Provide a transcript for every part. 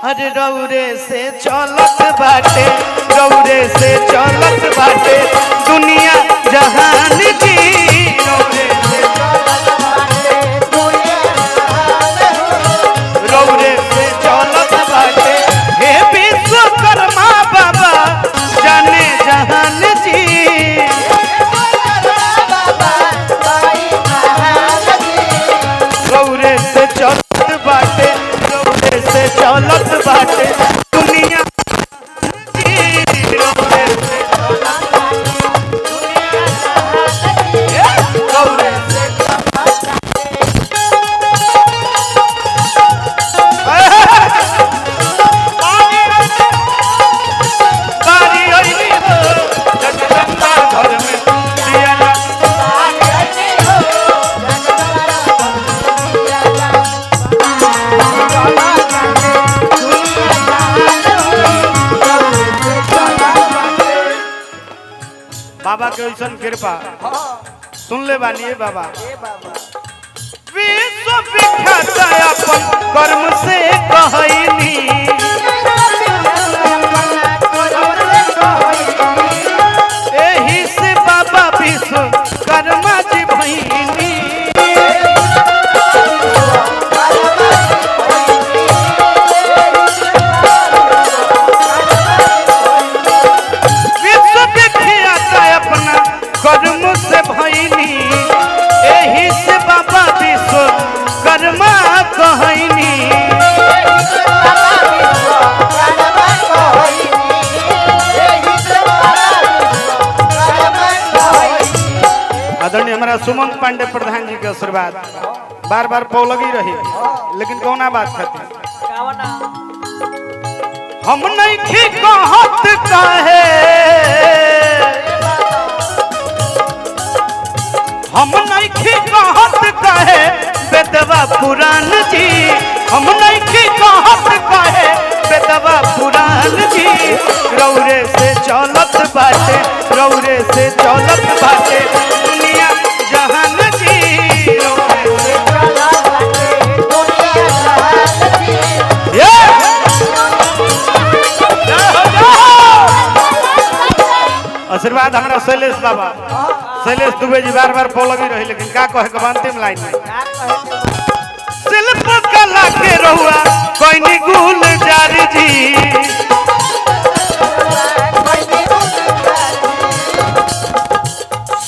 अरे रौरे से चलत बाटे, रौरे से चलत बाटे दुनिया जहान जी। रौरे से चलत बाटे दुनिया जहान, रौरे से चलत बाटे हे विश्वकर्मा बाबा जाने जहान जी। रौरे से चलत बाटे, रौरे से चलत बाटे दुनिया जी। रौरे से चलत बाटे दुनिया जहान, रौरे से बारी आईली हो जगदम्बा घर में दिया ना, बाबा के ऐसा कृपा सुन ले बानी बाबा। विश्व विख्यात अपन कर्म से कहनी, एही से बाबा विश्वकर्मा जी भईनी। विश्व विख्यात अपना कर्म से भईनी, एही से बाबा विश्वकर्मा कहनी। आदरणीय हमारा सुमंत पांडे प्रधान जी के आशीर्वाद बार बार पौलगी रही, लेकिन कौना बात खातिर हम नहीं कहत काहे, हम नहीं कहत काहे बेदवा पुराण जी। हम नहीं कहत काहे बेदवा पुराण जी। रौरे से चलत बाटे, रौरे से चलत बाटे दुनिया जहान जी। रौरे से चलत बाटे दुनिया जहान जी। आशीर्वाद हमारा शैलेश बाबा, शैलेश दुबे जी बार बार पौलगी रही, लेकिन का कहे के अंतिम लाइन में शिल्प कला के रहुआ कोई नी गुलजार जी।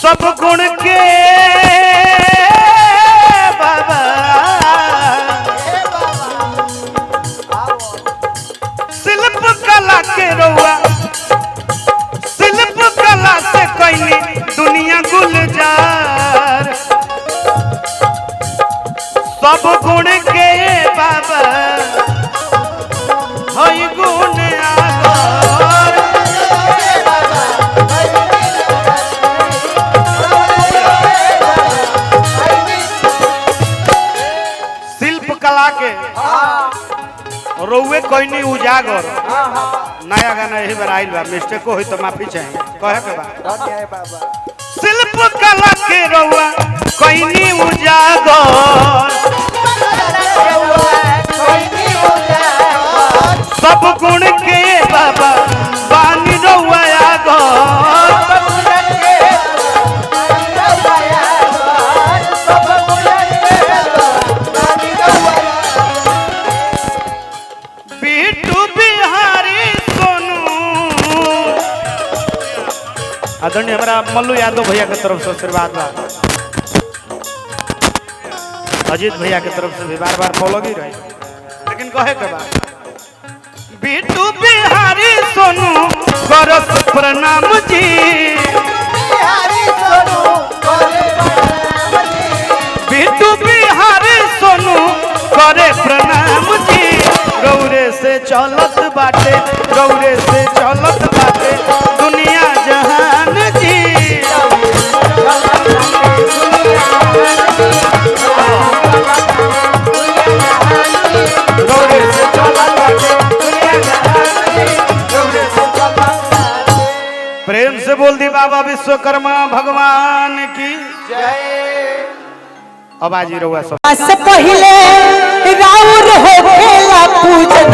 सब गुण के बाबा शिल्प कला के रहुआ, शिल्प कला से कोई दुनिया गुलजार। सब गुण के बाबा हई गुण आगर। शिल्प कला के रउए कोई नहीं उजागर। नया गाना यही बार आइल बा, मिस्टेक हो तो माफी चाहिए कहे के बा। शिल्प कला के रउआ कोई नहीं उजागर, सब गुण के बाबा बानी रउआ आगर। बिट्टू बिहारी सोनू, आदरणीय हमारा मल्लू यादव भैया के तरफ से आशीर्वाद बा। अजीत भैया के तरफ से भी बार बार पौलगी रही, लेकिन कहे के बा बिट्टू बिहारी सोनू करत प्रणाम जी। बिट्टू बिहारी सोनू करे प्रणाम जी। रौरे से चलत बाटे, रौरे से चलत बाटे दुनिया जहान जी। रौरे से चलत बाटे दुनिया जहान जी। रौरे से चलत बाटे। प्रेम से बोल दी बाबा विश्वकर्मा भगवान की जय। अब आज रहुआ सब पहले राउर हो पूजन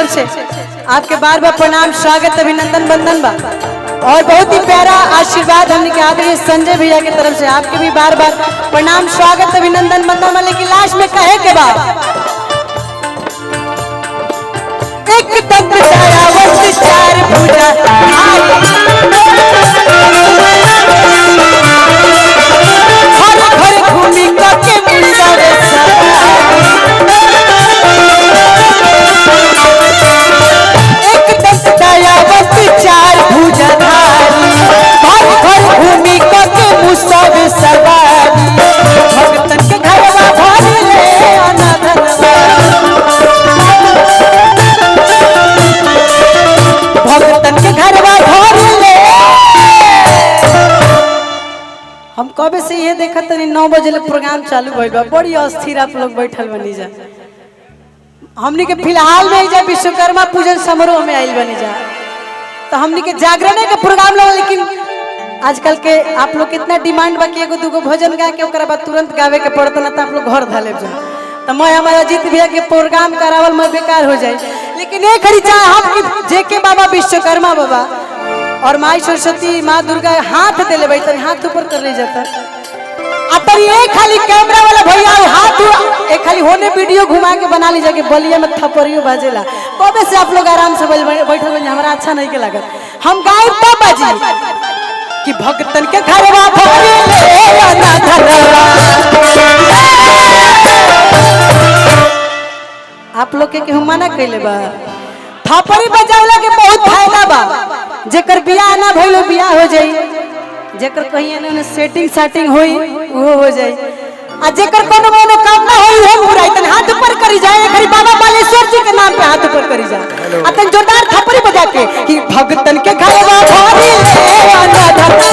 तरफ से आपके बार बार प्रणाम, स्वागत, अभिनंदन, वंदन बा। और बहुत ही प्यारा आशीर्वाद हमने के आदरणीय संजय भैया की तरफ से आपके भी बार बार प्रणाम, स्वागत, अभिनंदन, वंदन बा। लेकिन लास्ट में कहे के बाद एक दंत दयावंत चार भुजा घर घूमी के मुसावे एक दंत दयावंत चार भुजाधारी घर घूमी के मुसावे सवारी भगतन के घरवा भर ले अनाथनवा भगतन के घरवा भर ले। हम कबे से ये देखा तनी 9 बजे ले प्रोग्राम चालू भइल बा, बड़ी अस्थिर आप लोग बैठल बनी जा। हमनी के फिलहाल में जा विश्वकर्मा पूजन समारोह में आइल बनी जा, तो हमनी के जागरण के प्रोग्राम लगा। लेकिन आजकल के आप लोग कितना डिमांड बा कि एगो दूगो भजन गा के ओकरा बाद तुरंत गावे के पड़ता ना, तो आप लोग घर धाले जा। तो मैं हमारा अजीत भैया के प्रोग्राम करावल मैं बेकार हो जाए। लेकिन एक घड़ी चाहे हम कि जेके बाबा विश्वकर्मा बाबा और माई सरस्वती माँ दुर्गा हाथ दे ले, तनी हाथ ऊपर कर ले जाता। अब ये खाली कैमरा वाला भैया हाथ एक खाली होने वीडियो घुमा के बना लीजिए कि बलिया में थपड़ियो बाजेला। कबे से आप लोग आराम से बैठल बन, हमारा अच्छा नहीं के लागत। हम गायब तो बाजी कि भगतन के घरवा भरे ले अनाथनवा। आप लोग के केहू मना कइले बा? थपड़ी बजावला के बहुत फायदा बा। जेकर बियाह ना भइलो बियाह हो जाई, जेकर कहीं ना सेटिंग होई वो हो जाई, आ जेकर कोनो मनोकामना होई वो पूरा। तन हाथ ऊपर करी जाए, खरी बाबा बालेश्वर जी के नाम पे हाथ ऊपर करी जाए, आ तन जोरदार थपड़ी बजा के कि भगतन के घरवा भरी ले अनाथनवा।